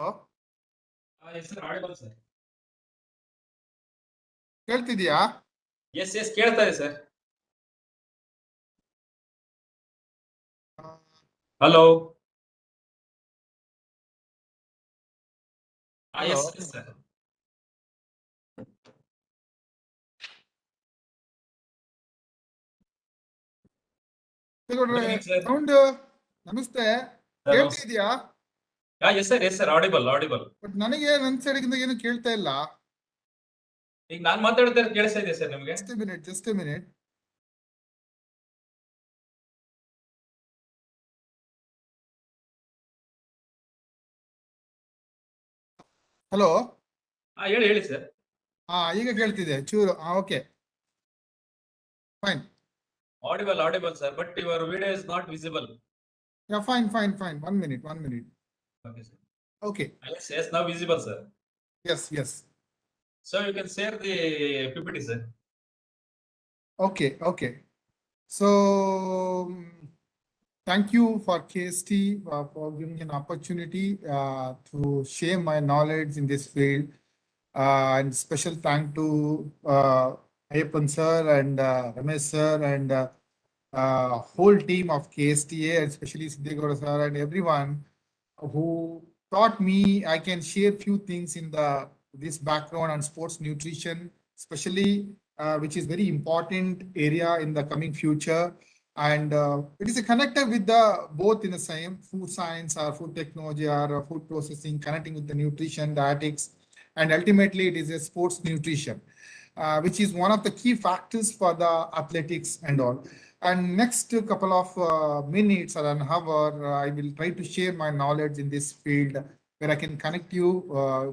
Oh, Yes, sir. Audible, sir. ಕೇಳ್ತಿದ್ಯಾ? Yes, ಕೇಳ್ತಾ ಇದೆ sir. Hello. Hello. Yes, sir. ತಗೊಳ್ರಿ. Good evening, sir. Sound ನಮಸ್ತೆ. Sir, ಕೇಳ್ತಿದ್ಯಾ? yes, sir. Audible. But ನನಗೆ ನನ್ನ ಸೈಡಿಂದ ಏನು ಕೇಳ್ತಾ ಇಲ್ಲ. ಈಗ ನಾನು ಮಾತಾಡ್ತಾ ಇರೋದು ಕೇಳಿಸ್ತಾ ಇದೆ ಸರ್ ನಿಮಗೆ? Just a minute. ಹಲೋ. ಹೇಳಿ ಸರ್. ಈಗ ಕೇಳ್ತಿದೆ ಚೂರು. Okay. Fine. Audible, sir. But your video is not visible. Yeah, fine. 1 minute. Okay, sir. Okay. Yes, now visible, sir. Yes. So you can share the PPT, sir. Okay. So, thank you for KST for giving me an opportunity to share my knowledge in this field. And special thank to Ayappan sir and Ramesh sir and whole team of KSTA, and especially Siddhi Gowda sir and everyone who taught me. I can share few things in this background on sports nutrition, especially which is very important area in the coming future. And it is a connector with the both in the same food science or food technology or food processing, connecting with the nutrition, dietetics, and ultimately it is a sports nutrition, which is one of the key factors for the athletics and all. And next couple of minutes or an hour, I will try to share my knowledge in this field, where I can connect you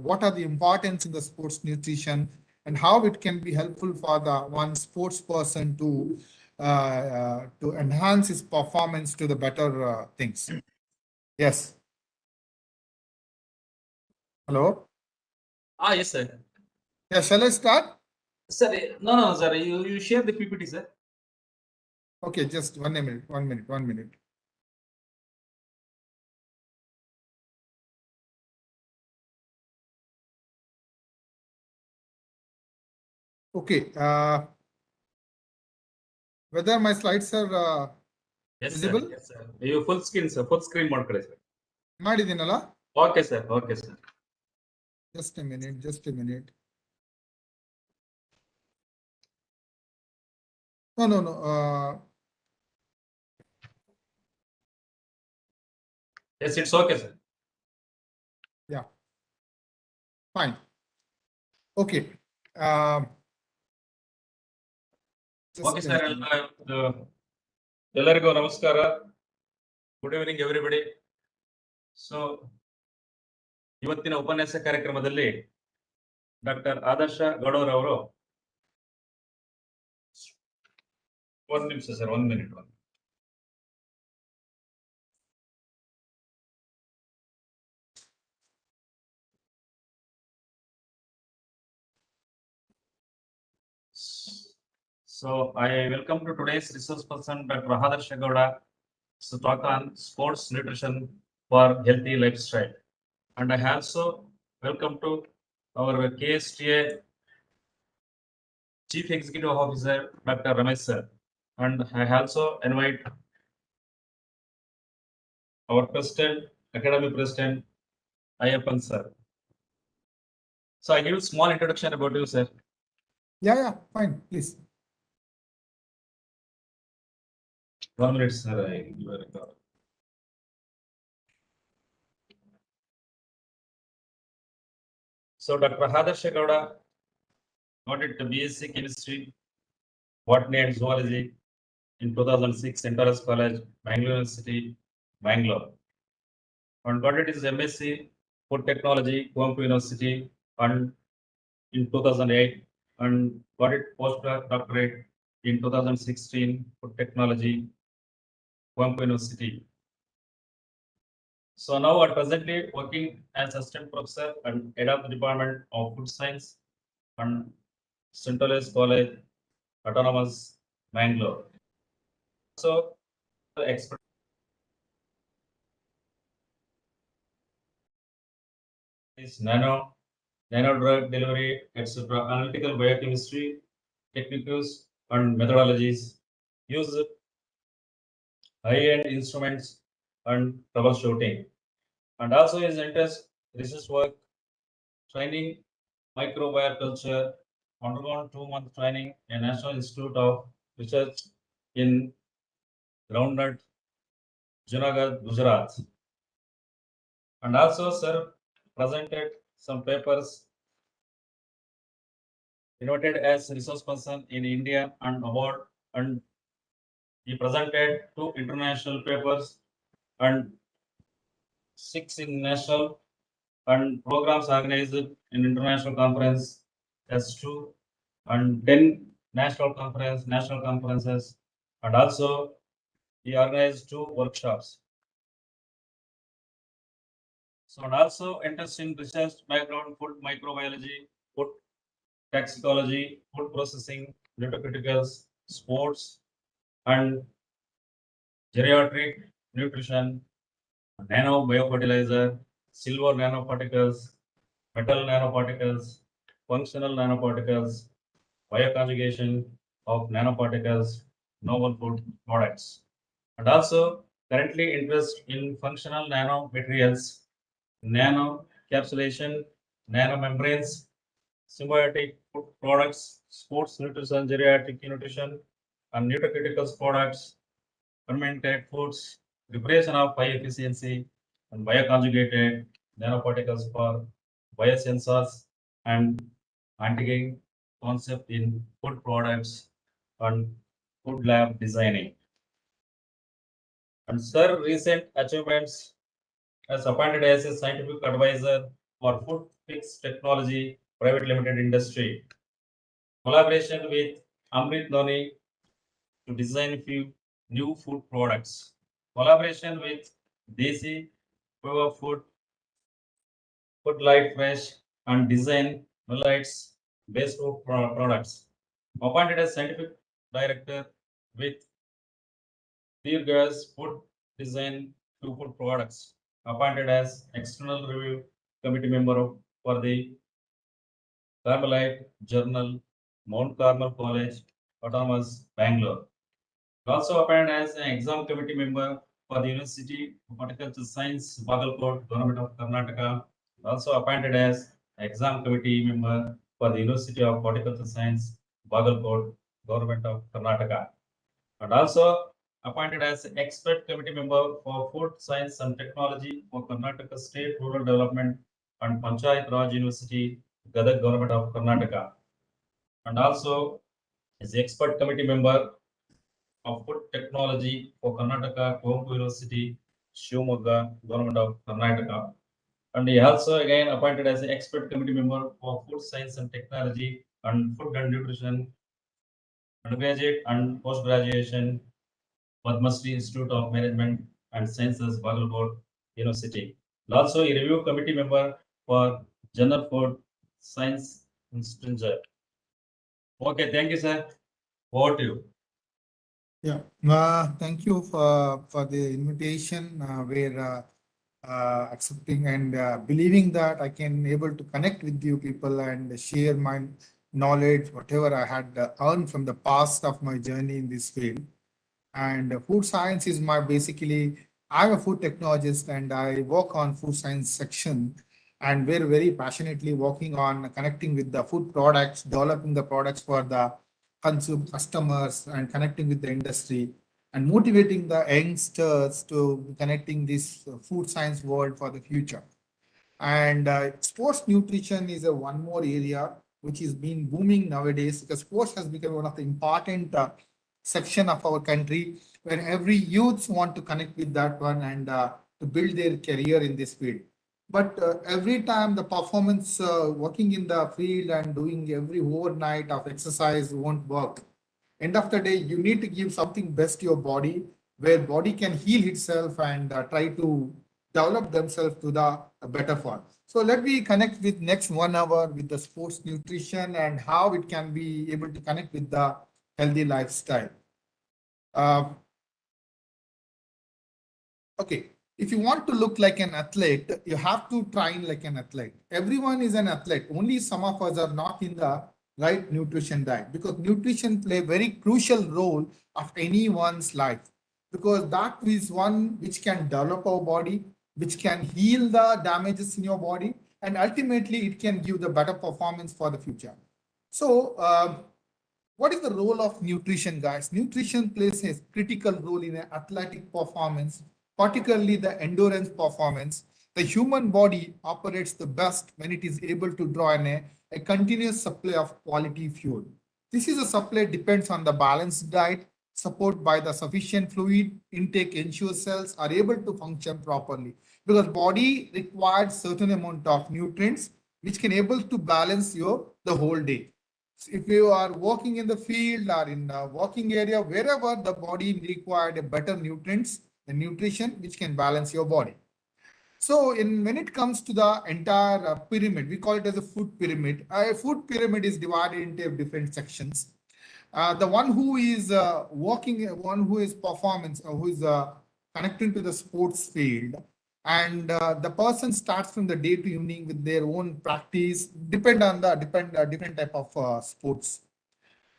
what are the importance in the sports nutrition and how it can be helpful for the one sports person to enhance his performance to the better things. Yes. Hello. Yes, sir. Yeah, shall I start? Sir, no, sir. You share the PPT, sir. Okay, just 1 minute. Okay. Whether my slides are visible? Yes, sir. You full screen ಮಾಡ್ಕೊಳ್ಳಿ sir. ಮಾಡಿದ್ದೀನಲ್ಲ? Okay, sir. Just a minute. No. Yes, it's okay, sir. Yeah. Fine. Okay. Okay, sir. ಎಲ್ಲರಿಗೂ ನಮಸ್ಕಾರ. Good evening, everybody. So, ಇವತ್ತಿನ ಉಪನ್ಯಾಸ ಕಾರ್ಯಕ್ರಮದಲ್ಲಿ doctor ಆದರ್ಶ ಗೌಡರವರು 1 ನಿಮಿಷ sir, 1 minute. So I welcome to today's resource person, Dr. Adarsha Gowda, to talk on sports nutrition for healthy lifestyle. And I also welcome to our KSTA Chief Executive Officer, Dr. Ramesh sir. And I also invite our President, Academy President, Ayappan sir. So I give a small introduction about you, sir. Yeah, fine, please. 1 minute, sir. I give a record. So Dr. Adarsha Gowda got it to BSc Chemistry, Botany and Zoology in 2006, Enterprise College, Bangalore University, Bangalore. And got it is MSc Food Technology, Kuampu University, and in 2008, and got it postdoctorate in 2016, Food Technology, Kuampu University. So now I'm presently working as assistant professor and head of the Department of Food Science and Central College, Autonomous, Bangalore. So the expert is nano drug delivery, etc. Analytical biochemistry, techniques and methodologies, use high-end instruments and troubleshooting. And also his interest, research work, training, microbial culture, undergone 2-month training in National Institute of Research in Groundnut, Junagadh, Gujarat. And also, sir presented some papers invited as resource person in India and award, and he presented 2 international papers and 6 in national and programs organized in international conference S2 and 10 national conferences, and also he organized 2 workshops. So and also interest in research background, food microbiology, food toxicology, food processing, nutraceuticals, sports, and geriatric nutrition, nano biofertilizer, silver nanoparticles, metal nanoparticles, functional nanoparticles, bioconjugation of nanoparticles, novel food products. And also currently interest in functional nanomaterials, nano encapsulation, nanomembranes, symbiotic food products, sports nutrition, geriatric nutrition, and nutraceuticals products, fermented foods, preparation of high efficiency and bioconjugated nanoparticles for biosensors and antigen concept in food products and food lab designing. And sir, recent achievements as appointed as a scientific advisor for Food Fix Technology Private Limited Industry. Collaboration with Amrit Dhoni to design few new food products. Collaboration with Desi Power Food Light Fresh and design millets based food products. Appointed as scientific director with Gas Food Design to Food Products. Appointed as external review committee member for the Carmelite Journal, Mount Carmel College, Autonomous, Bangalore. Also appointed as an exam committee member for the University of Horticultural Science, Bagalkot, Government of Karnataka. Also appointed as exam committee member for the University of Horticultural Science, Bagalkot, Government of Karnataka. And also appointed as expert committee member for Food Science and Technology for Karnataka State Rural Development and Panchayat Raj University, Gadag, Government of Karnataka. And also is expert committee member of Food Technology for Karnataka, Kuala University, Shivamogga, Government of Karnataka. And he also again appointed as an expert committee member for Food Science and Technology and Food and Nutrition, undergraduate and post-graduation, Padmasri Institute of Management and Sciences, Bagalkot University. Also a review committee member for General Food Science Institute. Okay, thank you, sir. Over to you. Yeah, thank you for the invitation. We're accepting and believing that I can able to connect with you people and share my knowledge, whatever I had earned from the past of my journey in this field. And food science is my basically, I'm a food technologist and I work on food science section. And we're very passionately working on connecting with the food products, developing the products for the customers and connecting with the industry and motivating the youngsters to connecting this food science world for the future. And sports nutrition is a one more area which is being booming nowadays because sports has become one of the important section of our country where every youth want to connect with that one and to build their career in this field. But every time the performance working in the field and doing every overnight of exercise won't work. End of the day, you need to give something best to your body where body can heal itself and try to develop themselves to the better form. So let me connect with next 1 hour with the sports nutrition and how it can be able to connect with the healthy lifestyle. Uh, okay. If you want to look like an athlete, you have to train like an athlete. Everyone is an athlete. Only some of us are not in the right nutrition diet, because nutrition play a very crucial role of anyone's life, because that is one which can develop our body, which can heal the damages in your body, and ultimately it can give the better performance for the future. So, what is the role of nutrition, guys? Nutrition plays a critical role in an athletic performance, particularly the endurance performance. The human body operates the best when it is able to draw in a continuous supply of quality fuel. This is a supply depends on the balanced diet, supported by the sufficient fluid intake ensures cells are able to function properly, because body requires certain amount of nutrients which can able to balance your the whole day. If you are working in the field or in a working area, wherever the body required a better nutrients, the nutrition which can balance your body. So when it comes to the entire pyramid, we call it as a food pyramid. A food pyramid is divided into different sections. The one who is working, one who is performance, who is connecting to the sports field, and the person starts from the day to evening with their own practice, different type of sports,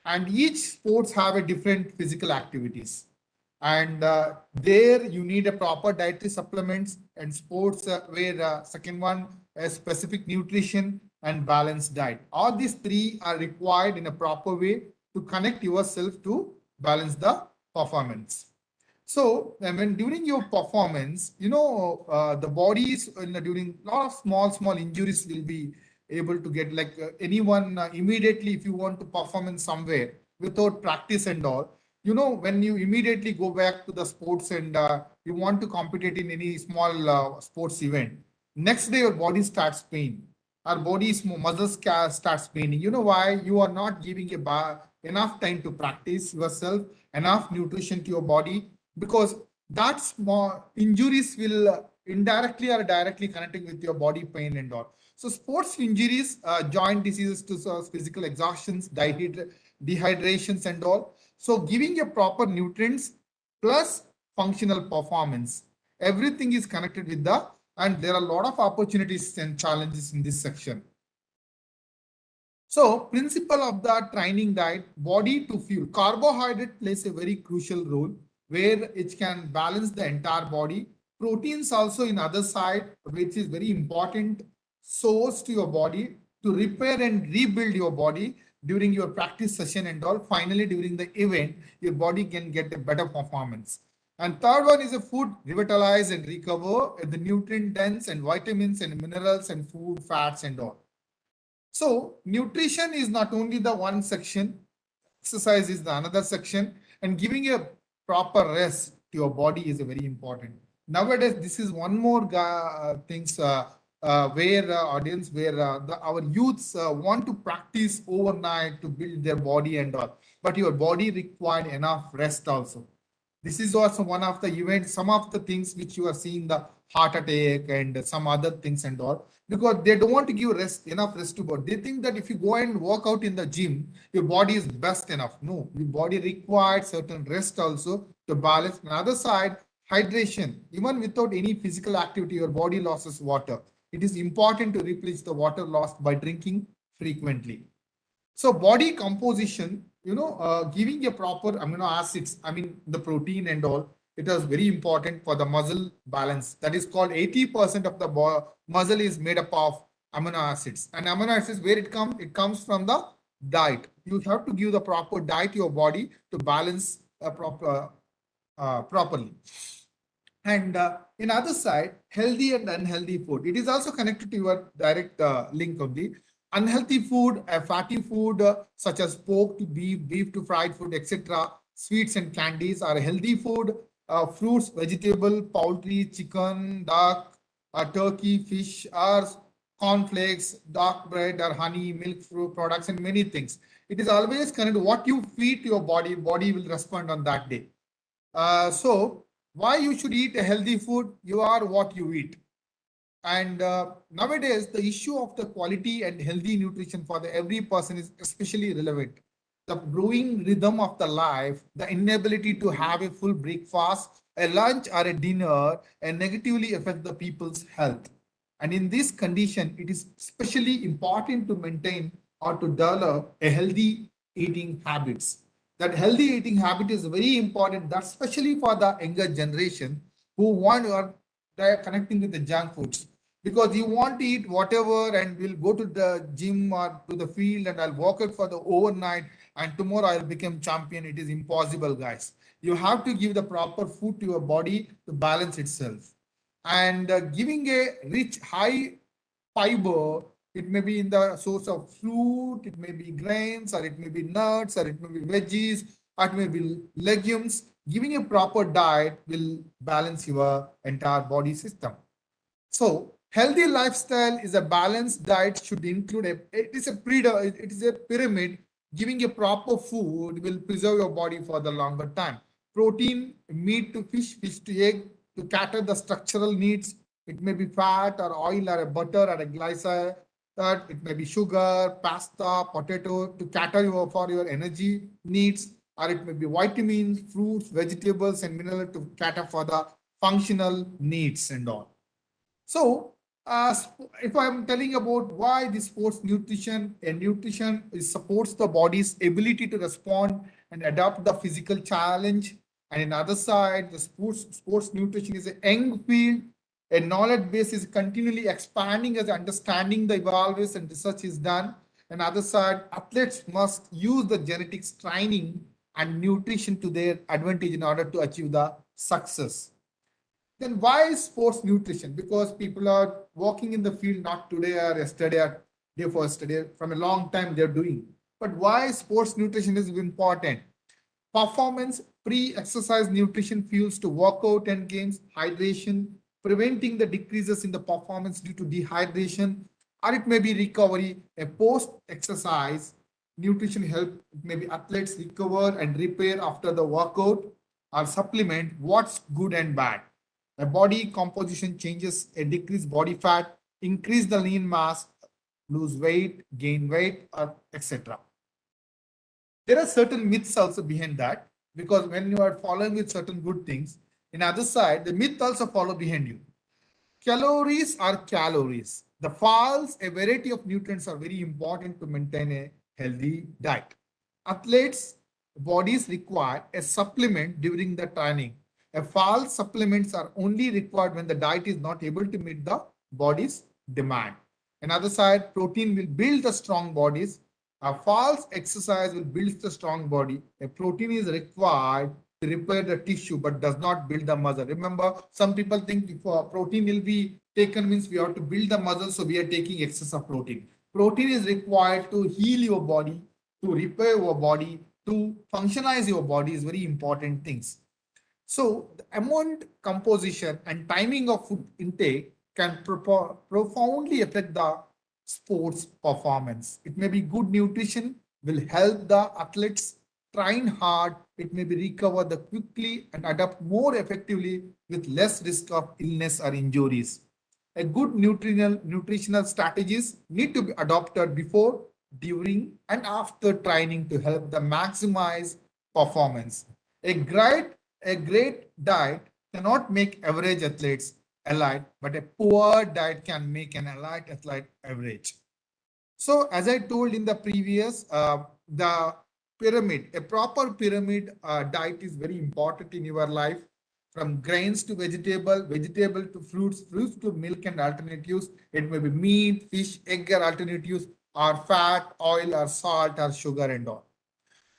and each sports have a different physical activities, and there you need a proper dietary supplements, and sports where second one a specific nutrition and balanced diet. All these three are required in a proper way to connect yourself to balance the performance. So when during your performance, the body is during a lot of small injuries will be able to get, like anyone immediately, if you want to perform in somewhere without practice and all, when you immediately go back to the sports and you want to compete in any small sports event, next day your body starts pain. Our body's muscles starts paining. You know why? You are not giving enough time to practice yourself, enough nutrition to your body, because that small injuries will indirectly or directly connecting with your body pain and all. So sports injuries, joint diseases to physical exhaustions, dehydrations and all. So giving a proper nutrients plus functional performance, everything is connected with the, and there are a lot of opportunities and challenges in this section. So principle of the training diet, body to fuel. Carbohydrate plays a very crucial role where it can balance the entire body. Proteins also in other side, which is very important source to your body to repair and rebuild your body during your practice session and all. Finally, during the event, your body can get a better performance. And third one is a food, revitalize and recover the nutrient dense and vitamins and minerals and food fats and all. So nutrition is not only the one section, exercise is the another section, and giving a proper rest to your body is a very important. Nowadays, this is one more things where audience, where our youths want to practice overnight to build their body and all, but your body required enough rest also. This is also one of the events, some of the things which you are seeing, the heart attack and some other things and all, because they don't want to give enough rest to body. They think that if you go and work out in the gym, your body is best enough. No, your body requires certain rest also to balance. On the other side, hydration. Even without any physical activity, your body loses water. It is important to replenish the water lost by drinking frequently. So body composition, giving a proper amino acids, I mean the protein and all, it is very important for the muscle balance. That is called 80% of the muscle is made up of amino acids. And amino acids, where it comes? It comes from the diet. You have to give the proper diet to your body to balance properly. And in other side, healthy and unhealthy food. It is also connected to your direct link of the unhealthy food, fatty food such as pork to beef, beef to fried food, etc. Sweets and candies are healthy food. Fruits, vegetable, poultry, chicken, duck, turkey, fish, or cornflakes, dark bread, or honey, milk, fruit products, and many things. It is always connected. What you feed to your body, body will respond on that day. So why you should eat a healthy food? You are what you eat. And nowadays, the issue of the quality and healthy nutrition for every person is especially relevant. the brewing rhythm of the life, the inability to have a full breakfast, a lunch or a dinner, and negatively affect the people's health. And in this condition, it is especially important to maintain or to develop a healthy eating habits. That healthy eating habit is very important, that's especially for the younger generation who want or they are connecting with the junk foods, because you want to eat whatever and we'll go to the gym or to the field and I'll work it for the overnight and tomorrow I'll become champion. It is impossible, guys. You have to give the proper food to your body to balance itself. And giving a rich, high fiber, it may be in the source of fruit, it may be grains, or it may be nuts, or it may be veggies, or it may be legumes. Giving a proper diet will balance your entire body system. So healthy lifestyle is a balanced diet should include it is a pyramid. Giving a proper food will preserve your body for the longer time. Protein, meat to fish, fish to egg to cater the structural needs. It may be fat or oil or a butter or a glycerol. It may be sugar, pasta, potato to cater for your energy needs, or it may be vitamins, fruits, vegetables, and minerals to cater for the functional needs and all. So, if I'm telling about why the sports nutrition, and nutrition supports the body's ability to respond and adapt the physical challenge. And in other side, the sports nutrition is a young field. A knowledge base is continually expanding as understanding the evolves and research is done. And other side, athletes must use the genetics training and nutrition to their advantage in order to achieve the success. Then why sports nutrition? Because people are working in the field not today or yesterday or day for yesterday, from a long time they're doing. But why sports nutrition is important? Performance pre-exercise nutrition fuels to workout and games, hydration, preventing the decreases in the performance due to dehydration, or it may be recovery. A post-exercise nutrition help maybe athletes recover and repair after the workout, or supplement what's good and bad. A body composition changes, a decreased body fat, increase the lean mass, lose weight, gain weight, or etc. There are certain myths also behind that, because when you are following with certain good things, in other side, the myth also follow behind you. Calories are calories. The falls, a variety of nutrients are very important to maintain a healthy diet. Athletes' bodies require a supplement during the training. A false supplements are only required when the diet is not able to meet the body's demand. Another side, protein will build the strong bodies. A false exercise will build the strong body. A protein is required to repair the tissue but does not build the muscle. Remember, some people think if protein will be taken means we have to build the muscle, so we are taking excess of protein. Protein is required to heal your body, to repair your body, to functionize your body is very important things. So the amount, composition, and timing of food intake can profoundly affect the sports performance. It may be good nutrition will help the athletes train hard. It may be recover the quickly and adapt more effectively with less risk of illness or injuries. A good nutritional strategies need to be adopted before, during, and after training to help the maximize performance. A great a great diet cannot make average athletes elite, but a poor diet can make an elite athlete average. So as I told in the previous, the pyramid, a proper pyramid diet is very important in your life. From grains to vegetable, vegetable to fruits, fruits to milk and alternatives. It may be meat, fish, egg or alternatives, or fat, oil or salt or sugar and all.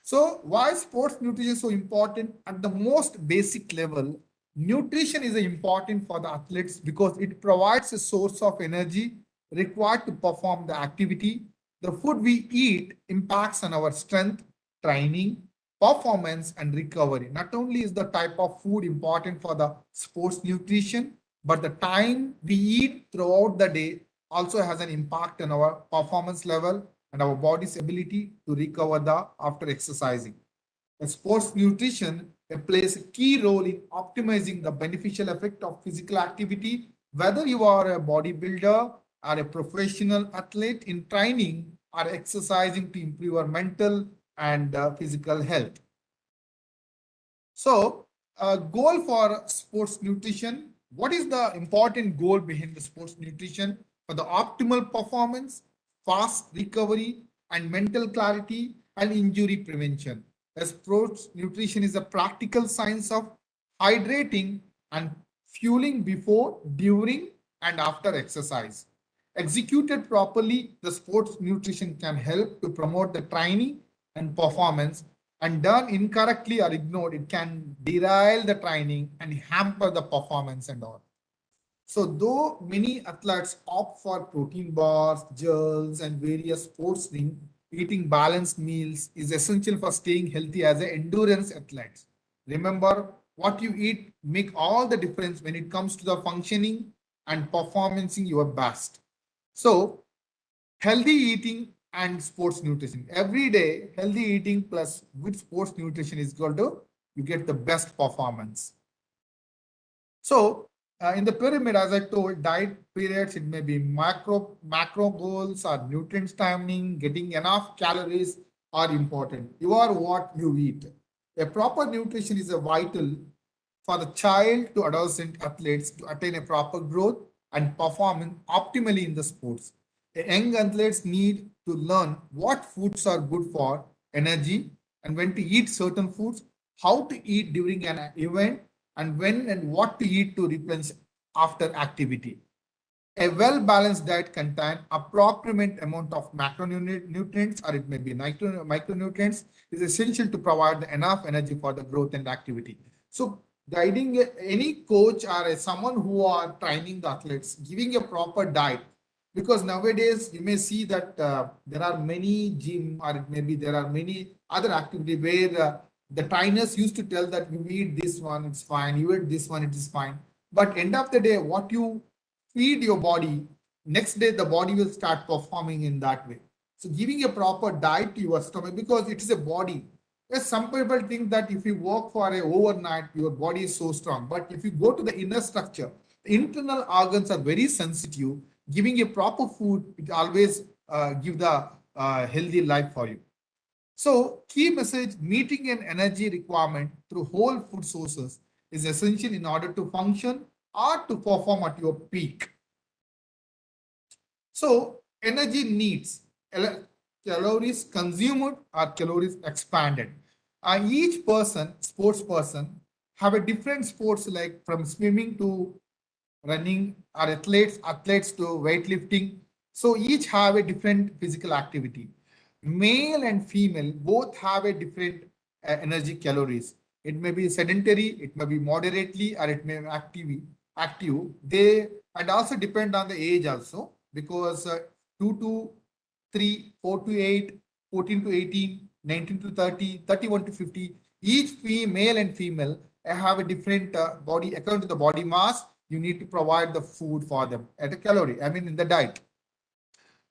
So why sports nutrition is so important? At the most basic level, nutrition is important for the athletes because it provides a source of energy required to perform the activity. The food we eat impacts on our strength, training, performance, and recovery. Not only is the type of food important for the sports nutrition, but the time we eat throughout the day also has an impact on our performance level and our body's ability to recover after exercising. The sports nutrition plays a key role in optimizing the beneficial effect of physical activity, whether you are a bodybuilder or a professional athlete in training or exercising to improve your mental and physical health. So, goal for sports nutrition. What is the important goal behind the sports nutrition? For the optimal performance, fast recovery, and mental clarity and injury prevention. The sports nutrition is a practical science of hydrating and fueling before, during, and after exercise. Executed properly, the sports nutrition can help to promote the training and performance, and done incorrectly or ignored, it can derail the training and hamper the performance and all. So though many athletes opt for protein bars, gels, and various sports drinks, eating balanced meals is essential for staying healthy as an endurance athlete. Remember, what you eat make all the difference when it comes to the functioning and performing your best. So healthy eating and sports nutrition. Every day, healthy eating plus good sports nutrition is equal to you get the best performance. So in the pyramid, as I told, diet periods, it may be macro goals or nutrients timing, getting enough calories are important. You are what you eat. A proper nutrition is a vital for the child to adolescent athletes to attain a proper growth and perform optimally in the sports. Young athletes need to learn what foods are good for energy and when to eat certain foods, how to eat during an event, and when and what to eat to replenish after activity. A well-balanced diet contains appropriate amount of macronutrients or it may be micronutrients is essential to provide enough energy for the growth and activity. So guiding any coach or someone who are training the athletes, giving a proper diet, because nowadays you may see that there are many gym or it may be there are many other activity where the trainers used to tell that you eat this one, it's fine, you eat this one, it is fine. But end of the day, what you feed your body, next day the body will start performing in that way. So giving a proper diet to your stomach because it is a body. Yes, some people think that if you work for a overnight, your body is so strong. But if you go to the inner structure, the internal organs are very sensitive. Giving a proper food, it always give the healthy life for you. So key message, meeting an energy requirement through whole food sources is essential in order to function or to perform at your peak. So energy needs, calories consumed or calories expanded. Each person, sports person, have a different sports like from swimming to running or athletes to weightlifting. So each have a different physical activity. Male and female both have a different energy calories. It may be sedentary, it may be moderately, or it may be active. They and also depend on the age also because 2 to 3, 4 to 8, 14 to 18, 19 to 30, 31 to 50. Each male and female have a different body according to the body mass. You need to provide the food for them at a calorie, I mean in the diet.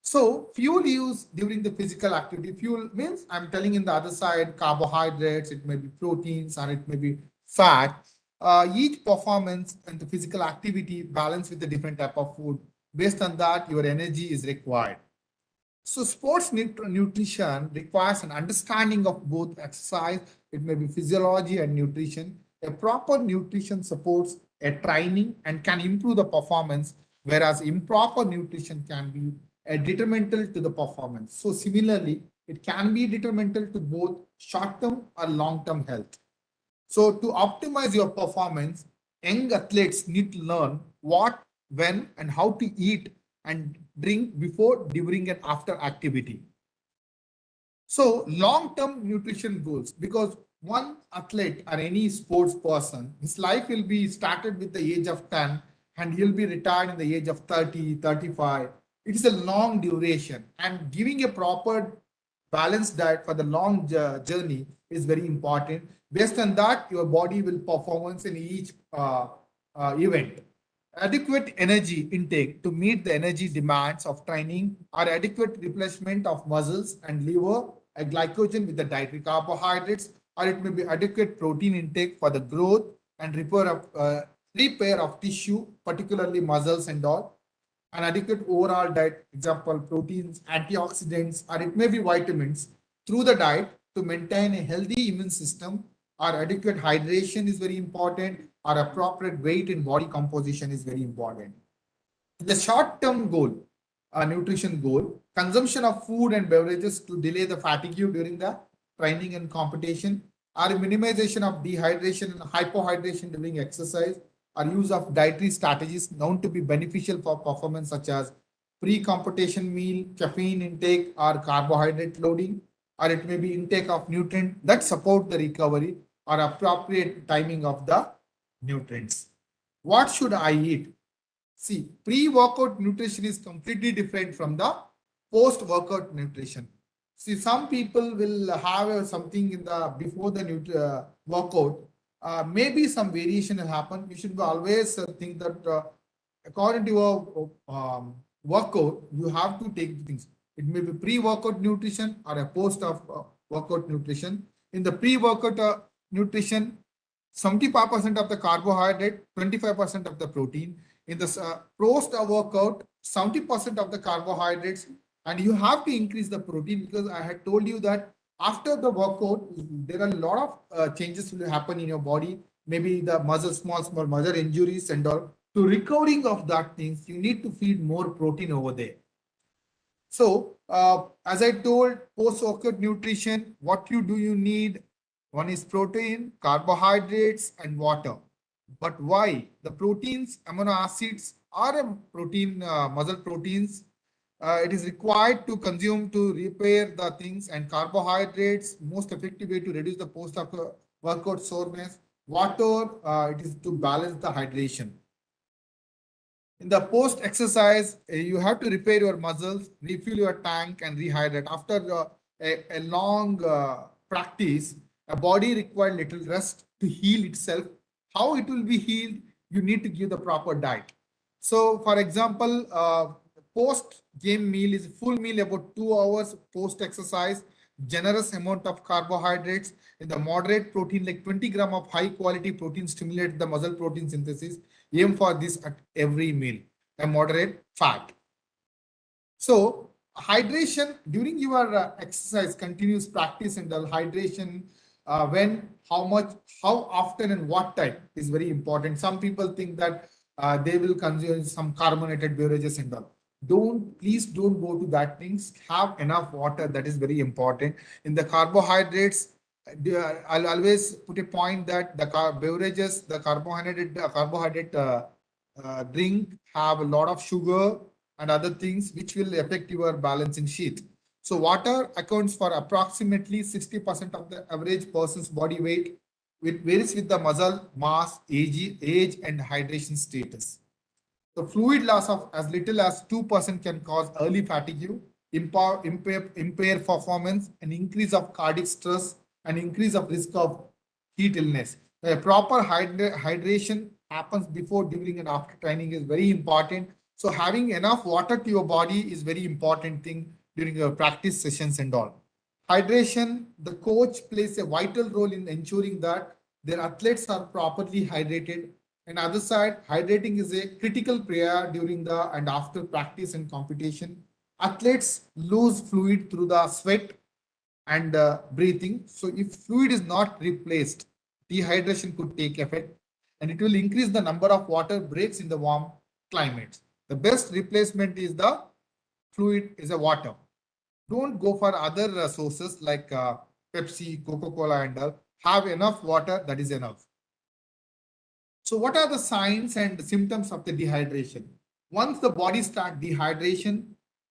So fuel use during the physical activity, fuel means I'm telling in the other side, carbohydrates, it may be proteins or it may be fat. Each performance and the physical activity balance with the different type of food. Based on that, your energy is required. So sports nutrition requires an understanding of both exercise, it may be physiology and nutrition. A proper nutrition supports a training and can improve the performance, whereas improper nutrition can be detrimental to the performance. So similarly, it can be detrimental to both short-term or long-term health. So to optimize your performance, young athletes need to learn what, when, and how to eat and drink before, during, and after activity. So long-term nutrition goals, because one athlete or any sports person, his life will be started with the age of 10 and he'll be retired in the age of 30, 35. It is a long duration and giving a proper balanced diet for the long journey is very important. Based on that, your body will performance in each event. Adequate energy intake to meet the energy demands of training or adequate replacement of muscles and liver and glycogen with the dietary carbohydrates, or it may be adequate protein intake for the growth and repair of tissue, particularly muscles and all. An adequate overall diet, example, proteins, antioxidants, or it may be vitamins through the diet to maintain a healthy immune system, or adequate hydration is very important, or appropriate weight and body composition is very important. The short-term goal, nutrition goal, consumption of food and beverages to delay the fatigue during the training and competition, or minimization of dehydration and hypohydration during exercise, or use of dietary strategies known to be beneficial for performance, such as pre-competition meal, caffeine intake, or carbohydrate loading, or it may be intake of nutrient that support the recovery, or appropriate timing of the nutrients. What should I eat? See, pre-workout nutrition is completely different from the post-workout nutrition. See, some people will have something in the before the workout. Maybe some variation will happen. You should always think that according to your workout, you have to take things. It may be pre-workout nutrition or a post-workout nutrition. In the pre-workout nutrition, 75% of the carbohydrate, 25% of the protein. In the post workout, 70% of the carbohydrates, and you have to increase the protein, because I had told you that after the workout, there are a lot of changes will happen in your body. Maybe the small muscle injuries and all. To recovering of that things, you need to feed more protein over there. So, as I told, post-workout nutrition, what you need? One is protein, carbohydrates, and water. But why? The proteins, amino acids are a protein, muscle proteins. It is required to consume to repair the things, and carbohydrates, most effective way to reduce the post-workout soreness. Water, it is to balance the hydration. In the post exercise, you have to repair your muscles, refill your tank, and rehydrate. After a long practice, a body requires little rest to heal itself. How it will be healed? You need to give the proper diet. So, for example, post game meal is full meal about 2 hours post exercise, generous amount of carbohydrates in the moderate protein, like 20 gram of high quality protein stimulate the muscle protein synthesis. Aim for this at every meal. A moderate fat. So hydration during your exercise, continuous practice and the hydration, when, how much, how often and what time is very important. Some people think that they will consume some carbonated beverages and all. Please don't go to that things. Have enough water. That is very important. In the carbohydrates, I'll always put a point that the beverages, the carbohydrate drink have a lot of sugar and other things which will affect your balancing sheet. So water accounts for approximately 60% of the average person's body weight. It varies with the muscle mass, age and hydration status. The fluid loss of as little as 2% can cause early fatigue, impair performance, and increase of cardiac stress, and increase of risk of heat illness. A proper hydration happens before, during, and after training is very important. So having enough water to your body is very important thing during your practice sessions and all. Hydration, the coach plays a vital role in ensuring that their athletes are properly hydrated. And other side, hydrating is a critical prayer during the and after practice and competition. Athletes lose fluid through the sweat and breathing. So if fluid is not replaced, dehydration could take effect, and it will increase the number of water breaks in the warm climates. The best replacement is the fluid is a water. Don't go for other sources like Pepsi, Coca-Cola and all. Have enough water, that is enough. So what are the signs and symptoms of the dehydration? Once the body starts dehydration,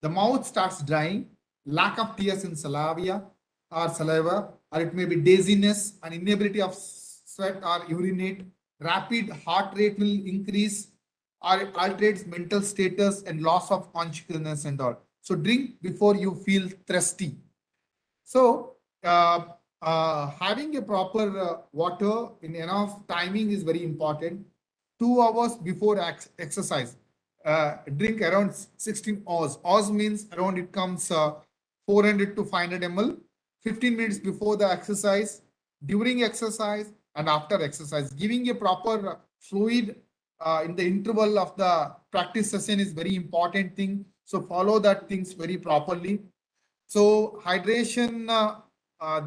the mouth starts drying, lack of tears in saliva, or it may be dizziness, and inability of sweat or urinate. Rapid heart rate will increase, or alterates mental status and loss of consciousness and all. So drink before you feel thirsty. So having a proper water in enough timing is very important. 2 hours before exercise, drink around 16 hours. Hours means around it comes 400 to 500 ml. 15 minutes before the exercise, during exercise, and after exercise. Giving a proper fluid in the interval of the practice session is very important thing. So follow that things very properly. So hydration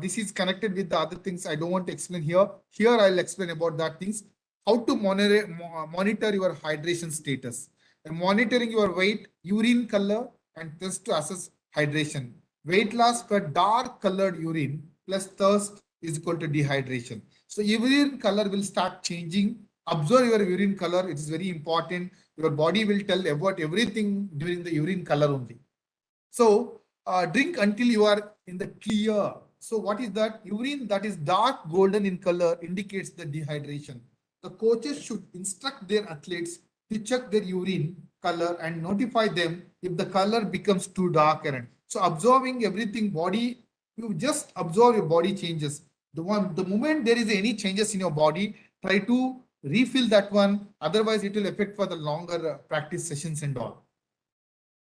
this is connected with the other things I don't want to explain here. Here I'll explain about that things. How to monitor your hydration status. And monitoring your weight, urine color, and thirst to assess hydration. Weight loss per dark colored urine plus thirst is equal to dehydration. So urine color will start changing. Observe your urine color. It is very important. Your body will tell about everything during the urine color only. So drink until you are in the clear. So what is that? Urine that is dark golden in color indicates the dehydration. The coaches should instruct their athletes to check their urine color and notify them if the color becomes too dark. So observing everything body, you just observe your body changes. The moment there is any changes in your body, try to refill that one. Otherwise, it will affect for the longer practice sessions and all.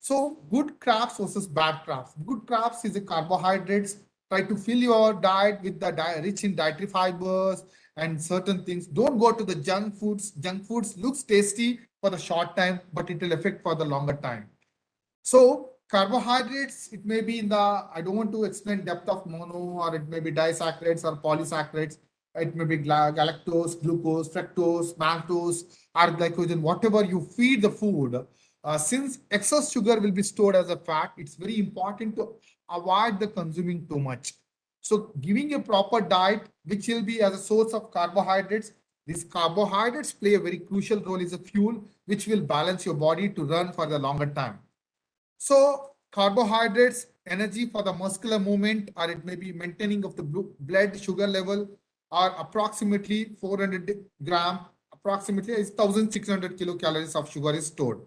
So good carbs versus bad carbs. Good carbs is a carbohydrates. Try to fill your diet with the rich in dietary fibers and certain things. Don't go to the junk foods. Junk foods looks tasty for the short time, but it will affect for the longer time. So carbohydrates, it may be in the, I don't want to explain depth of mono, or it may be disaccharides or polysaccharides. It may be galactose, glucose, fructose, maltose, or glycogen, whatever you feed the food. Since excess sugar will be stored as a fat, it's very important to avoid the consuming too much. So giving a proper diet, which will be as a source of carbohydrates, these carbohydrates play a very crucial role as a fuel, which will balance your body to run for the longer time. So carbohydrates, energy for the muscular movement, or it may be maintaining of the blood sugar level, are approximately 400 gram, approximately is 1600 kilocalories of sugar is stored.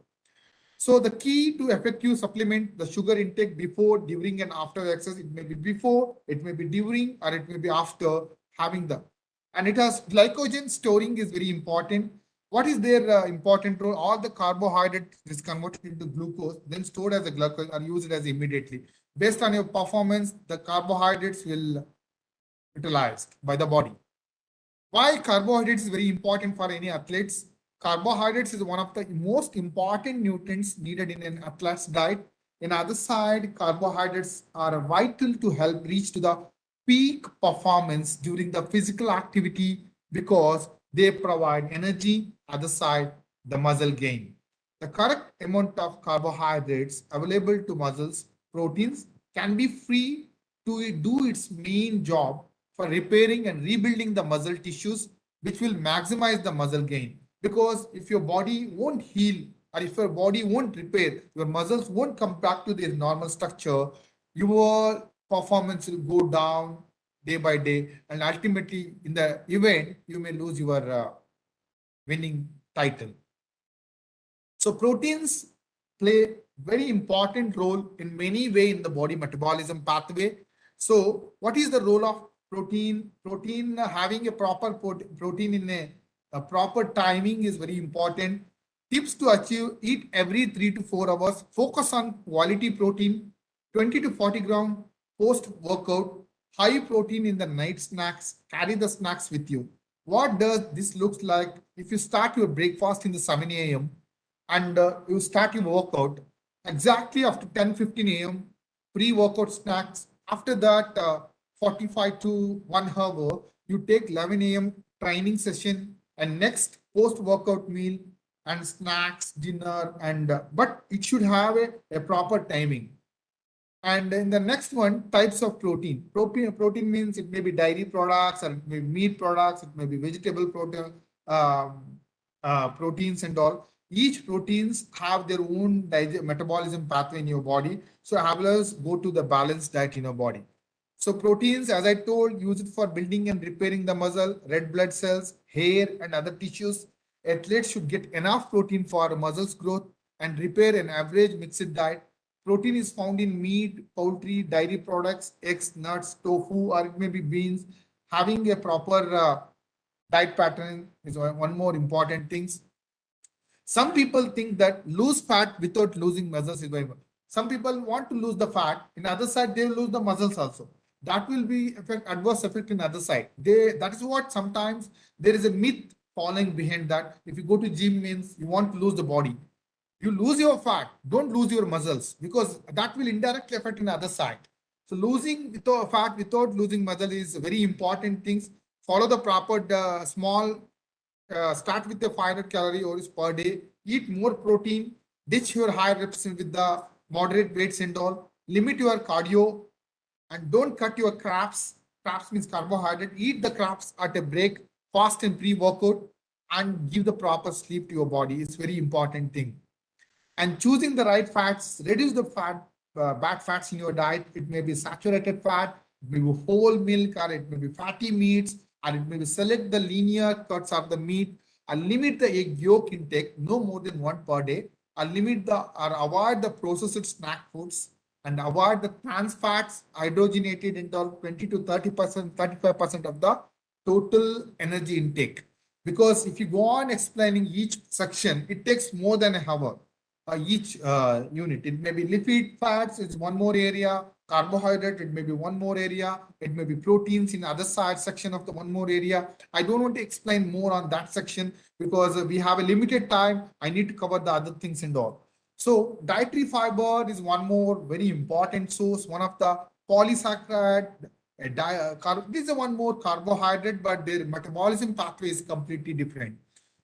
So the key to effective supplement the sugar intake before, during, and after exercise. It may be before, it may be during, or it may be after having the. And it has glycogen storing is very important. What is their important role? All the carbohydrate is converted into glucose, then stored as a glucose or used as immediately. Based on your performance, the carbohydrates will utilized by the body. Why carbohydrates is very important for any athletes? Carbohydrates is one of the most important nutrients needed in an athlete's diet. On the other side, carbohydrates are vital to help reach to the peak performance during the physical activity because they provide energy. Other side, the muscle gain. The correct amount of carbohydrates available to muscles, proteins, can be free to do its main job for repairing and rebuilding the muscle tissues, which will maximize the muscle gain. Because if your body won't heal, or if your body won't repair, your muscles won't come back to their normal structure, your performance will go down day by day. And ultimately, in the event, you may lose your winning title. So proteins play very important role in many way in the body metabolism pathway. So what is the role of protein? Protein having a proper protein in a proper timing is very important. Tips to achieve: eat every 3 to 4 hours. Focus on quality protein, 20 to 40 gram post workout. High protein in the night snacks. Carry the snacks with you. What does this looks like? If you start your breakfast in the 7 a.m. and you start your workout exactly after 10:15 a.m. pre-workout snacks. After that, 45 to 1 hour, you take 11 a.m. training session and next post-workout meal and snacks, dinner, and but it should have a proper timing. And in the next one, types of protein. Protein means it may be dairy products, or it may be meat products, it may be vegetable protein, proteins and all. Each proteins have their own metabolism pathway in your body. So always go to the balanced diet in your body. So proteins, as I told, use it for building and repairing the muscle, red blood cells, hair, and other tissues. Athletes should get enough protein for muscles growth and repair an average mixed diet. Protein is found in meat, poultry, dairy products, eggs, nuts, tofu, or it may be beans. Having a proper diet pattern is one more important thing. Some people think that lose fat without losing muscles is very good. Some people want to lose the fat. In the other side, they will lose the muscles also. That will be adverse effect in the other side. That is what sometimes there is a myth following behind that. If you go to gym means you want to lose the body. You lose your fat, don't lose your muscles because that will indirectly affect in the other side. So losing without fat without losing muscle is very important things. Follow the proper small start with the 500 calorie orders per day. Eat more protein. Ditch your high reps with the moderate weights and all. Limit your cardio and don't cut your carbs. Carbs means carbohydrate. Eat the carbs at a break, fast and pre-workout, and give the proper sleep to your body. It's very important thing. And choosing the right fats, reduce the bad fats in your diet. It may be saturated fat, it may be whole milk, or it may be fatty meats, or it may be select the linear cuts of the meat, and limit the egg yolk intake, no more than one per day, or limit the or avoid the processed snack foods, and avoid the trans fats, hydrogenated into 20 to 30%, 35% of the total energy intake. Because if you go on explaining each section, it takes more than an hour each unit. It may be lipid fats, it's one more area, carbohydrate, it may be one more area, it may be proteins in other side section of the one more area. I don't want to explain more on that section because we have a limited time. I need to cover the other things and all. So dietary fiber is one more very important source, one of the polysaccharide. This is one more carbohydrate, but their metabolism pathway is completely different.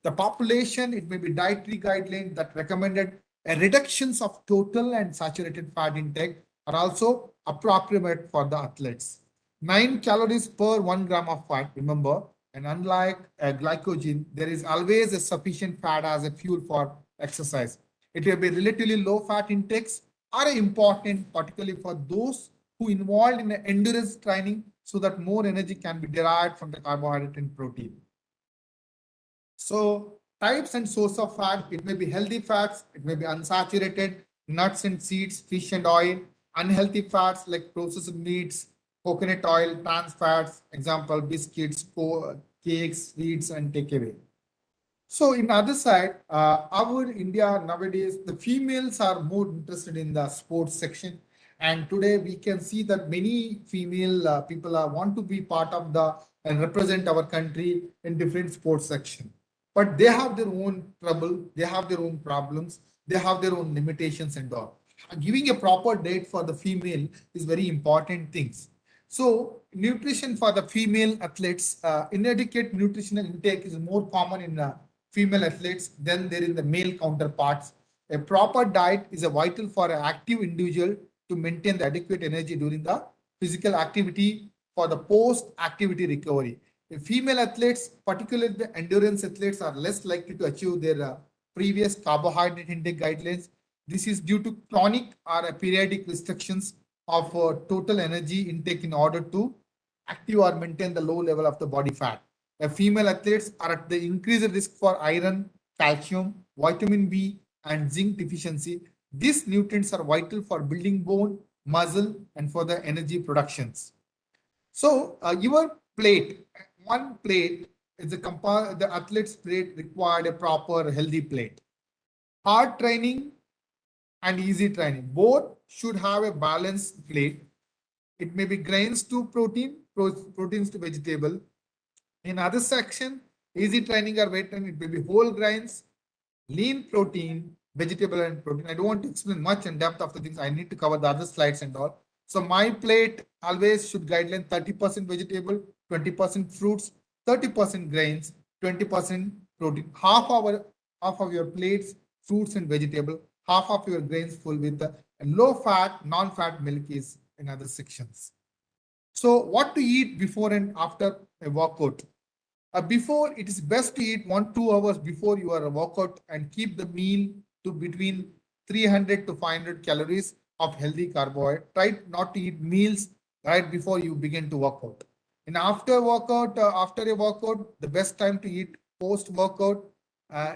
The population, it may be dietary guidelines that recommended a reductions of total and saturated fat intake are also appropriate for the athletes. 9 calories per 1 gram of fat, remember, and unlike glycogen, there is always a sufficient fat as a fuel for exercise. It will be relatively low fat intakes are important, particularly for those who involved in endurance training so that more energy can be derived from the carbohydrate and protein. So types and source of fat, it may be healthy fats, it may be unsaturated, nuts and seeds, fish and oil, unhealthy fats like processed meats, coconut oil, trans fats, example, biscuits, cakes, sweets, and takeaway. So in other side, our India nowadays, the females are more interested in the sports section. And today we can see that many female people want to be part of the and represent our country in different sports section. But they have their own trouble, they have their own problems, they have their own limitations and all. Giving a proper date for the female is very important things. So nutrition for the female athletes, inadequate nutritional intake is more common in female athletes than there in the male counterparts. A proper diet is a vital for an active individual to maintain the adequate energy during the physical activity for the post-activity recovery. The female athletes, particularly the endurance athletes, are less likely to achieve their previous carbohydrate intake guidelines. This is due to chronic or periodic restrictions of total energy intake in order to active or maintain the low level of the body fat. Female athletes are at the increased risk for iron, calcium, vitamin B, and zinc deficiency. These nutrients are vital for building bone, muscle, and for the energy productions. So your plate, one plate is the athlete's plate required a proper healthy plate. Hard training and easy training both should have a balanced plate. It may be grains to proteins to vegetable. In other section, easy training or weight training, it may be whole grains, lean protein, vegetable and protein. I don't want to explain much in depth of the things. I need to cover the other slides and all. So my plate always should guideline 30% vegetable, 20% fruits, 30% grains, 20% protein. Half of your plates, fruits and vegetable, half of your grains full with the low fat, non-fat milk is in other sections. So what to eat before and after a workout? Before, it is best to eat 1-2 hours before your workout and keep the meal to between 300 to 500 calories of healthy carbohydrate. Try not to eat meals right before you begin to work out. And after a workout, the best time to eat post workout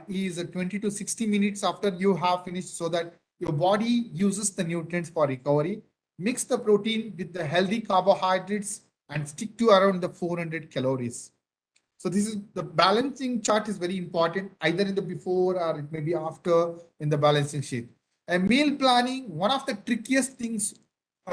is 20 to 60 minutes after you have finished so that your body uses the nutrients for recovery. Mix the protein with the healthy carbohydrates and stick to around the 400 calories. So this is the balancing chart is very important, either in the before or it may be after in the balancing sheet. And meal planning, one of the trickiest things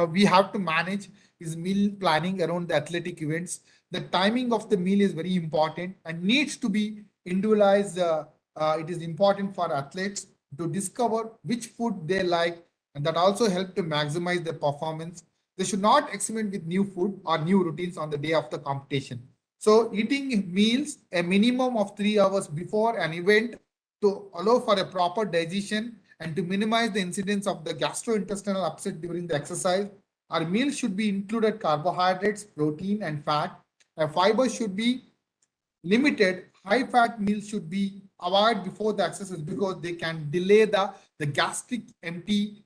we have to manage is meal planning around the athletic events. The timing of the meal is very important and needs to be individualized. It is important for athletes to discover which food they like, and that also help to maximize their performance. They should not experiment with new food or new routines on the day of the competition. So eating meals a minimum of 3 hours before an event to allow for a proper digestion and to minimize the incidence of the gastrointestinal upset during the exercise. Our meals should be included carbohydrates, protein, and fat. Fiber should be limited. High fat meals should be avoided before the exercise because they can delay the gastric empty,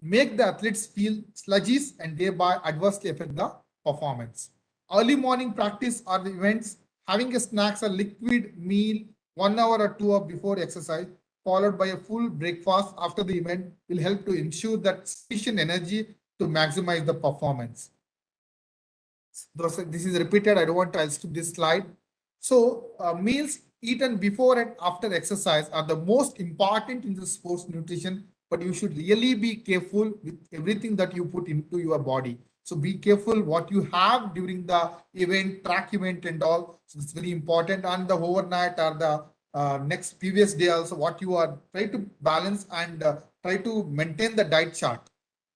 make the athletes feel sluggish and thereby adversely affect the performance. Early morning practice or the events, having a snacks or liquid meal 1 hour or 2 hours before exercise, followed by a full breakfast after the event, will help to ensure that sufficient energy to maximize the performance. This is repeated. I don't want to, I'll skip this slide. So meals eaten before and after exercise are the most important in the sports nutrition, but you should really be careful with everything that you put into your body. So be careful what you have during the event, track event and all. So it's very important. And the overnight or the next previous day also, what you are try to balance and try to maintain the diet chart,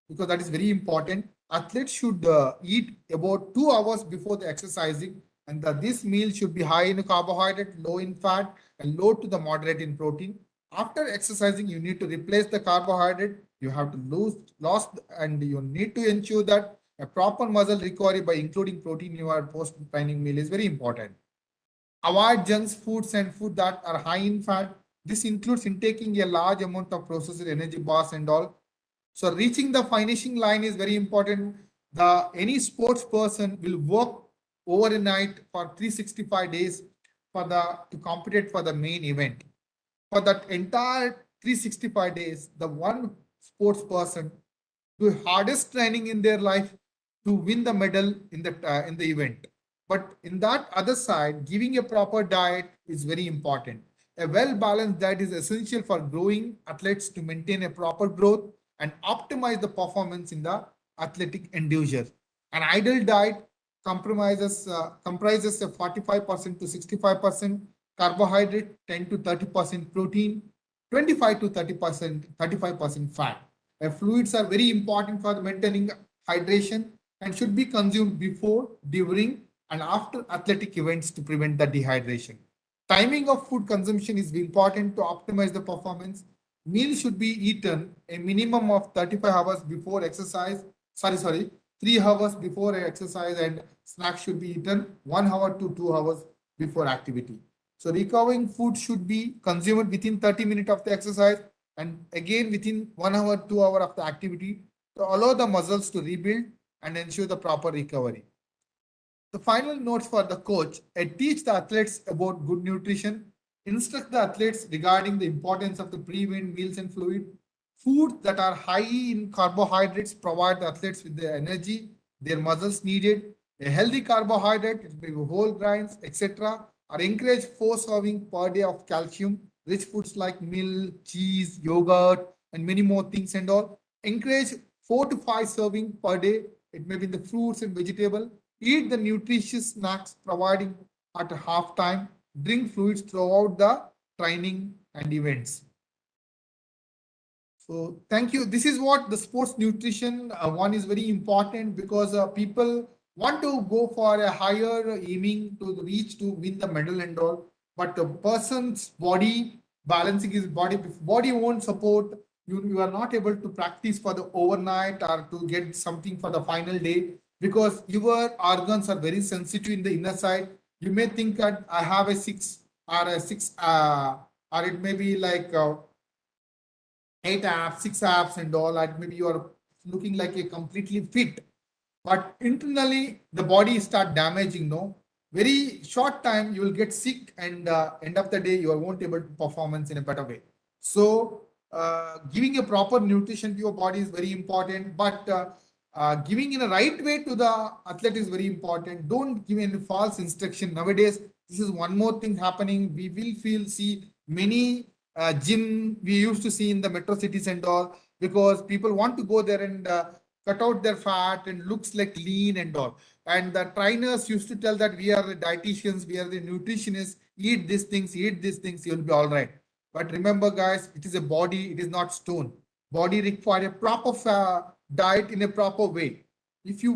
because that is very important. Athletes should eat about 2 hours before the exercising, and this meal should be high in carbohydrate, low in fat, and low to the moderate in protein. After exercising, you need to replace the carbohydrate. You have to lose lost, and you need to ensure that a proper muscle recovery by including protein in your post-training meal is very important. Avoid junk foods and food that are high in fat. This includes intaking a large amount of processed energy bars and all. So reaching the finishing line is very important. Any sports person will work overnight for 365 days for to compete for the main event. For that entire 365 days, the one sports person do hardest training in their life to win the medal in the event. But in that other side, giving a proper diet is very important. A well-balanced diet is essential for growing athletes to maintain a proper growth and optimize the performance in the athletic endeavor. An ideal diet comprises of 45% to 65% carbohydrate, 10 to 30% protein, 25 to 30%, 35% fat. Fluids are very important for maintaining hydration and should be consumed before, during, and after athletic events to prevent the dehydration. Timing of food consumption is important to optimize the performance. Meals should be eaten a minimum of 35 hours before exercise. 3 hours before exercise, and snacks should be eaten 1 hour to 2 hours before activity. So recovering food should be consumed within 30 minutes of the exercise and again within 1 hour, 2 hours of the activity to allow the muscles to rebuild and ensure the proper recovery. The final notes for the coach: teach the athletes about good nutrition, instruct the athletes regarding the importance of the pre-event meals and fluid. Foods that are high in carbohydrates provide the athletes with the energy their muscles needed. A healthy carbohydrate, it may be whole grains, etc., are encouraged 4 servings per day of calcium. Rich foods like milk, cheese, yogurt, and many more things and all. Encourage 4 to 5 servings per day. It may be the fruits and vegetable. Eat the nutritious snacks providing at half time. Drink fluids throughout the training and events. So thank you. This is what the sports nutrition one is very important because people want to go for a higher aiming to reach to win the medal and all. But the person's body balancing his body, if body won't support, you are not able to practice for the overnight or to get something for the final day because your organs are very sensitive in the inner side. You may think that I have a six, or it may be like 8 apps, 6 apps and all that. Maybe you are looking like a completely fit, but internally the body start damaging. No, very short time you will get sick and end of the day you won't able to performance in a better way. So giving a proper nutrition to your body is very important, but giving in a right way to the athlete is very important. Don't give any false instruction. Nowadays, this is one more thing happening. We will see many gym we used to see in the metro cities and all, because people want to go there and cut out their fat and looks like lean and all. And the trainers used to tell that we are the dietitians, we are the nutritionists, eat these things, you'll be all right. But remember guys, it is a body, it is not stone. Body require a proper diet in a proper way. If you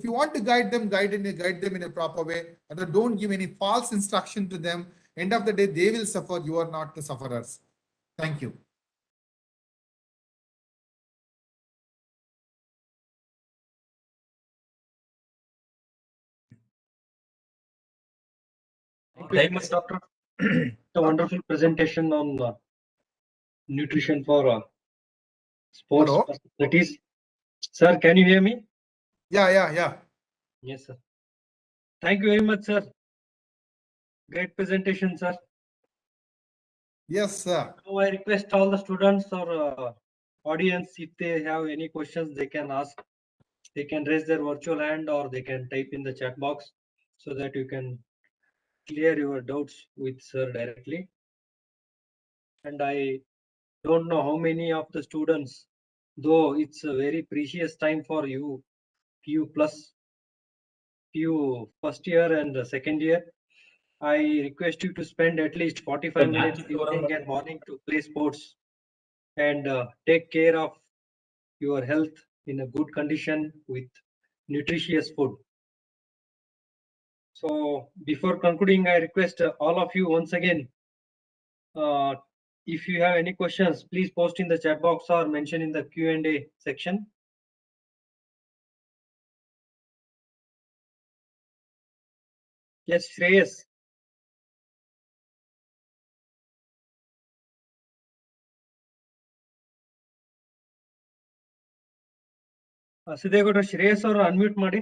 want to guide them in a proper way, and don't give any false instruction to them. End of the day, they will suffer. You are not the sufferers. Thank you. Thank you very much, Doctor. A wonderful presentation on nutrition for sports Hello? personalities. Sir, can you hear me? Yeah. Yes, sir. Thank you very much, sir. Great presentation, sir. Yes, sir. Now I request all the students or audience, if they have any questions, they can ask. They can raise their virtual hand or they can type in the chat box so that you can clear your doubts with sir directly. And I don't know how many of the students, though it's a very precious time for you, PU plus, PU first year and second year. I request you to spend at least 45 minutes evening and morning to play sports and take care of your health in a good condition with nutritious food. So before concluding, I request all of you once again, if you have any questions, please post in the chat box or mention in the Q&A section. Yes, Shreyas. Siddegowda Shreyas ಅವರು unmute ಮಾಡಿ.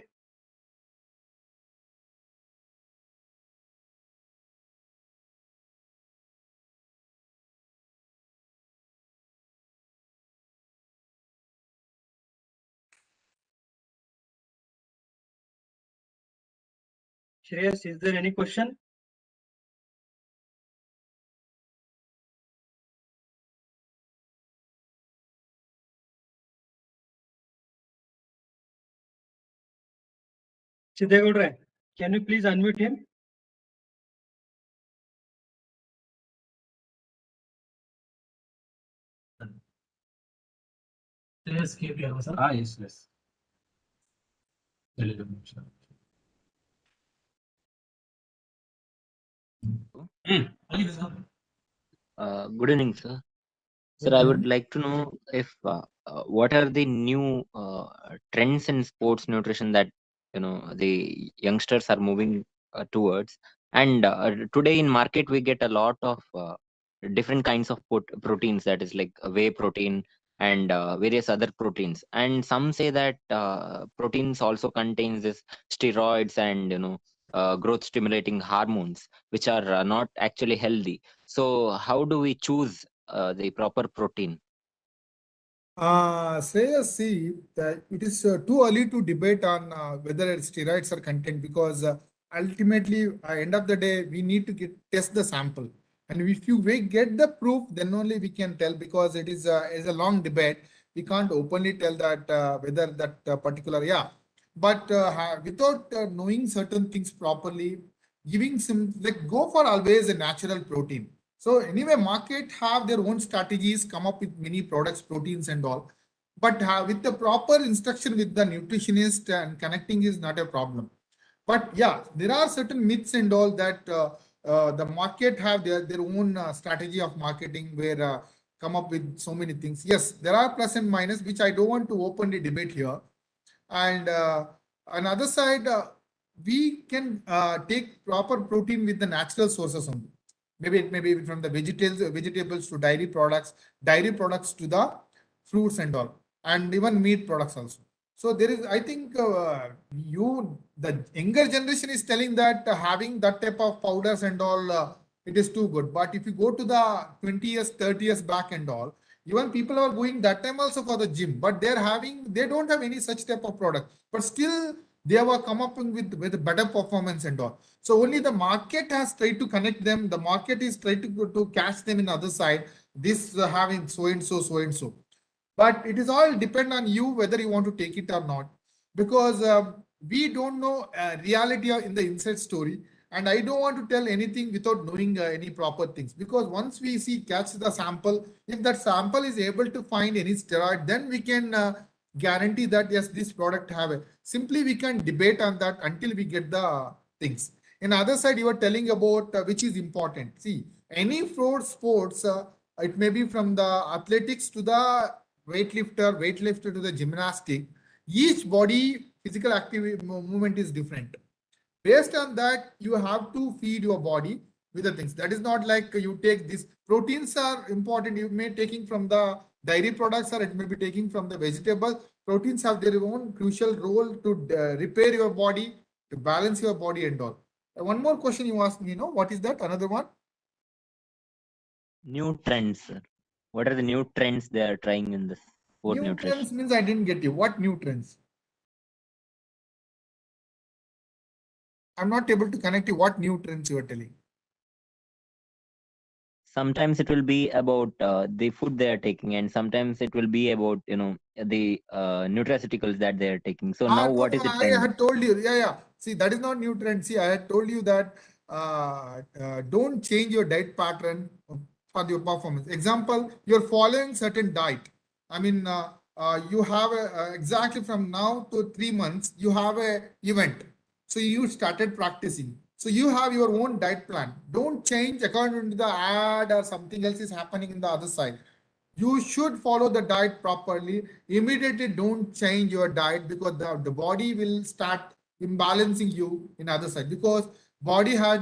Shreyas, is there any question? Siddhegaudre, can you please unmute him? Yes, yes. Good evening, sir. Sir, I would like to know if what are the new trends in sports nutrition that the youngsters are moving towards. And today in market we get a lot of different kinds of proteins, that is like whey protein and various other proteins. And some say that proteins also contains this steroids and growth stimulating hormones, which are not actually healthy. So how do we choose the proper protein? Shreyas, see, that it is too early to debate on whether steroids are content, because ultimately, end of the day, we need to test the sample. And if we get the proof, then only we can tell, because it is a long debate. We can't openly tell that whether that particular, yeah. But without knowing certain things properly, giving some, like, go for always a natural protein. So anyway, market have their own strategies, come up with many products, proteins and all. But with the proper instruction with the nutritionist and connecting is not a problem. But yeah, there are certain myths and all that the market have their own strategy of marketing, where come up with so many things. Yes, there are plus and minus, which I don't want to openly debate here. And another side, we can take proper protein with the natural sources only. Maybe it may be from the vegetables to dairy products to the fruits and all, and even meat products also. So there is, I think, the younger generation is telling that having that type of powders and all, it is too good. But if you go to the 20 years, 30 years back and all, even people are going that time also for the gym, but they don't have any such type of product, but still they have come up with better performance and all. So only the market has tried to connect them. The market is trying to catch them in the other side. This having so and so, so and so. But it is all depend on you whether you want to take it or not, because we don't know reality in the inside story. And I don't want to tell anything without knowing any proper things, because once we catch the sample, if that sample is able to find any steroid, then we can guarantee that yes, this product have it. Simply we can debate on that until we get the things. In other side, you are telling about which is important. See, any sports, it may be from the athletics to the weightlifter to the gymnastic. Each body physical activity movement is different. Based on that, you have to feed your body with the things. That is not like you take this. Proteins are important. You may taking from the dairy products, or it may be taking from the vegetable. Proteins have their own crucial role to repair your body, to balance your body and all. One more question you asked me, what is that? Another one? New trends, sir. What are the new trends they are trying in this sport New nutrition? trends means I didn't get you. What new trends? I'm not able to connect you. What new trends you are telling? Sometimes it will be about the food they are taking, and sometimes it will be about the nutraceuticals that they are taking. So now, No, what no, is the I trend? had told you. Yeah. See, that is not new trend. See, I had told you that don't change your diet pattern for your performance. Example, you're following certain diet. I mean, you have exactly from now to 3 months, you have a event. So you started practicing. So you have your own diet plan. Don't change according to the ad or something else is happening in the other side. You should follow the diet properly. Immediately don't change your diet, because the body will start imbalancing you in other side, because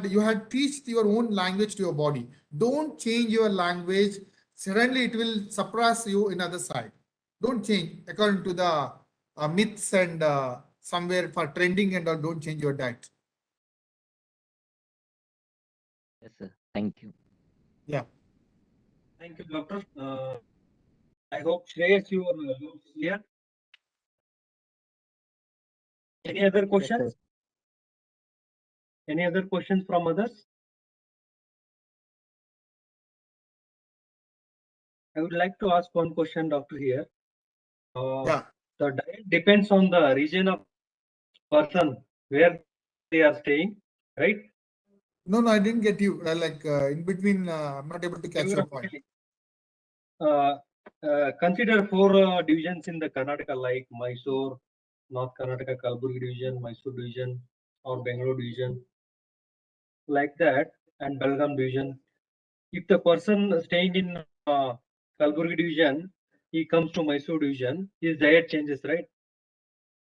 you had teach your own language to your body. Don't change your language. Suddenly it will suppress you in other side. Don't change according to the myths and somewhere for trending and all. Don't change your diet. Yes, sir. Thank you. Yeah. Thank you, doctor. I hope Shreyas, your doubts clear. Any other questions? Any other questions from others? I would like to ask one question, doctor, here. Yeah. The diet depends on the region of person where they are staying, right? No, I didn't get you. In between, I'm not able to catch your point. Consider 4 divisions in the Karnataka, like Mysore, North Karnataka, Kalburgi division, Mysore division, or Bangalore division, like that, and Belgaum division. If the person staying in Kalburgi division, he comes to Mysore division, his diet changes, right?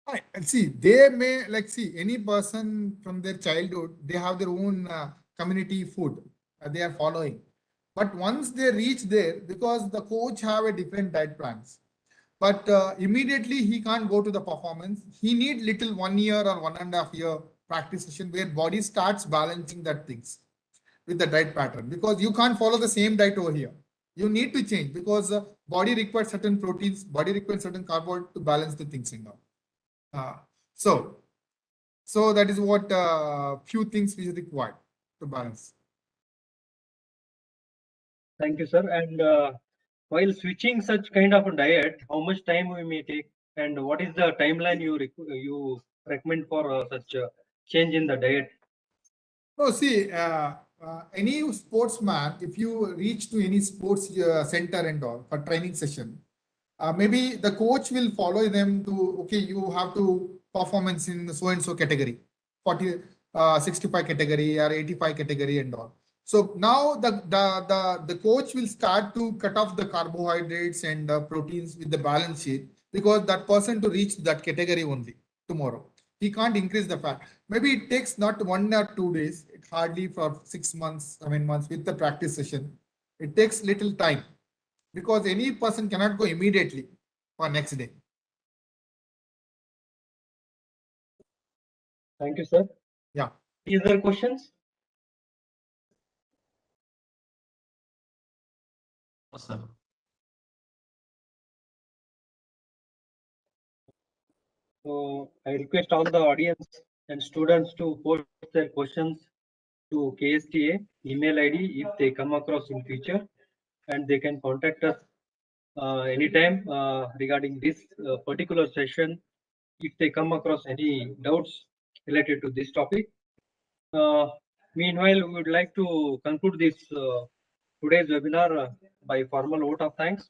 Right. And see, they may any person from their childhood, they have their own community food they are following. But once they reach there, because the coach have a different diet plans, but immediately he can't go to the performance. He need little 1 year or 1.5 year practice session where body starts balancing that things with the diet pattern, because you can't follow the same diet over here. You need to change, because body requires certain proteins, body requires certain carbohydrates to balance the things in now. So that is what few things which is required to balance. Thank you, sir. And while switching such kind of a diet, how much time we may take, and what is the timeline you recommend for such a change in the diet? No, see, any sportsman, if you reach to any sports center and all for training session, maybe the coach will follow them to, okay, you have to performance in so and so category, 40, 65 category or 85 category and all. So now the coach will start to cut off the carbohydrates and proteins with the balance sheet, because that person to reach that category only tomorrow. He can't increase the fat. Maybe it takes not 1 or 2 days. It hardly for 6 months, 7 months with the practice session. It takes little time, because any person cannot go immediately for next day. Thank you, sir. Yeah. Any other questions? Yes, sir. So I request all the audience and students to post their questions to KSTA email ID if they come across in future, and they can contact us anytime regarding this particular session if they come across any doubts related to this topic. Meanwhile, we would like to conclude this today's webinar by formal vote of thanks.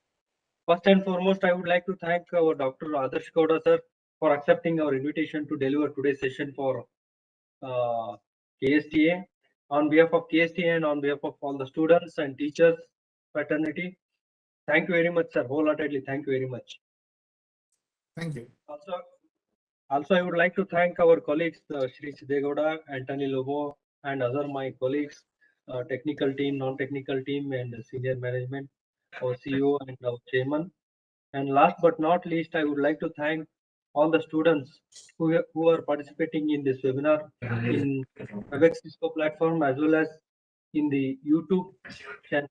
First and foremost, I would like to thank our Dr. Adarsha Gowda sir for accepting our invitation to deliver today's session for KSTA. On behalf of KSTA and on behalf of all the students and teachers fraternity, thank you very much, sir. Wholeheartedly, thank you very much. Thank you. Also, I would like to thank our colleagues, Shri Siddegowda, Anthony Lobo, and other my colleagues, technical team, non-technical team, and senior management, our CEO and our chairman. And last but not least, I would like to thank all the students who are participating in this webinar in WebEx Cisco platform as well as in the YouTube channel.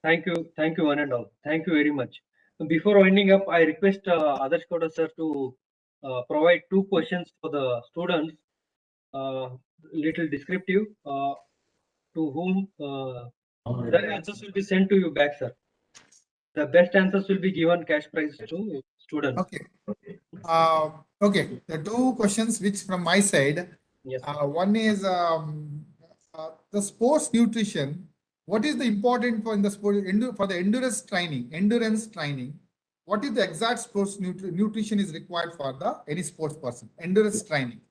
Thank you one and all. Thank you very much. Before winding up, I request Adarsh Gowda sir to provide 2 questions for the students, little descriptive, to whom the answers will be sent to you back, sir. The best answers will be given cash prize to students. Okay. Okay. The 2 questions which from my side. Yes. One is the sports nutrition. What is the important for in the sport for the endurance training? Endurance training. What is the exact sports nutrition is required for the any sports person? Endurance training.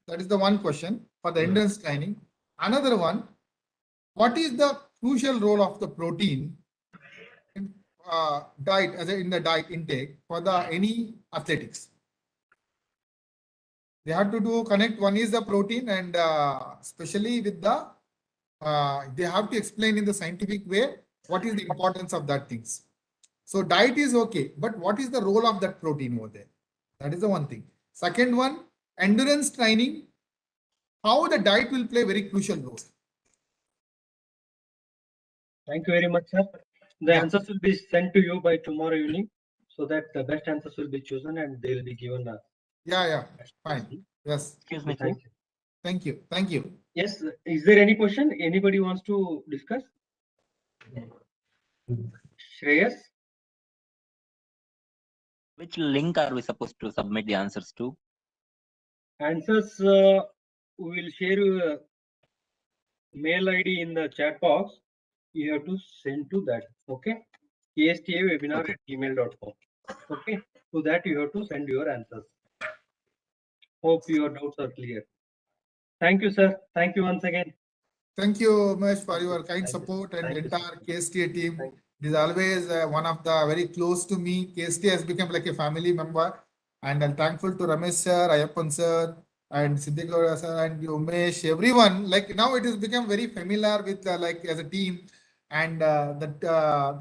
That is the one question for the endurance training. Another one. What is the crucial role of the protein in diet as in the diet intake for the any athletics? They have to do connect. One is the protein and especially with the they have to explain in the scientific way what is the importance of that things. So diet is okay, but what is the role of that protein over there? That is the one thing. Second one, endurance training. How the diet will play very crucial role. Thank you very much, sir. The Yeah. answers will be sent to you by tomorrow evening, so that the best answers will be chosen and they will be given. Yeah. Fine. Yes. Excuse me, sir. Thank you. Thank you. Thank you. Yes. Is there any question anybody wants to discuss? Shreyas? Which link are we supposed to submit the answers to? Answers we will share you a mail ID in the chat box. You have to send to that. Okay. KSTA-webinar@gmail.com. Okay. To that you have to send your answers. Hope your doubts are clear. Thank you, sir. Thank you once again. Thank you, Umesh, for your kind Thank you. support and Thank you, entire sir. KSTA team. Thank It is always one of the very close to me. KSTA has become like a family member, and I'm thankful to Ramesh sir, Ayappan sir, and Siddiq Gowda sir, and Umesh, everyone. Like now, it has become very familiar with like as a team, and that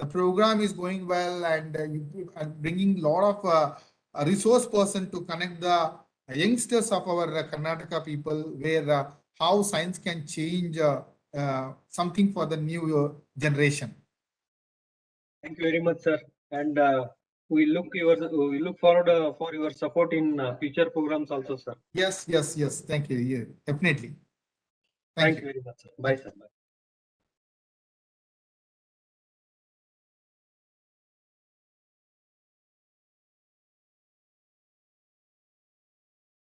the program is going well, and you are bringing a lot of a resource person to connect the youngsters of our Karnataka people, where how science can change something for the new generation. Thank you very much, sir. And we look forward for your support in future programs also, sir. Yes. Thank you. Yeah, definitely. Thank you very much, sir. Bye, sir. Bye.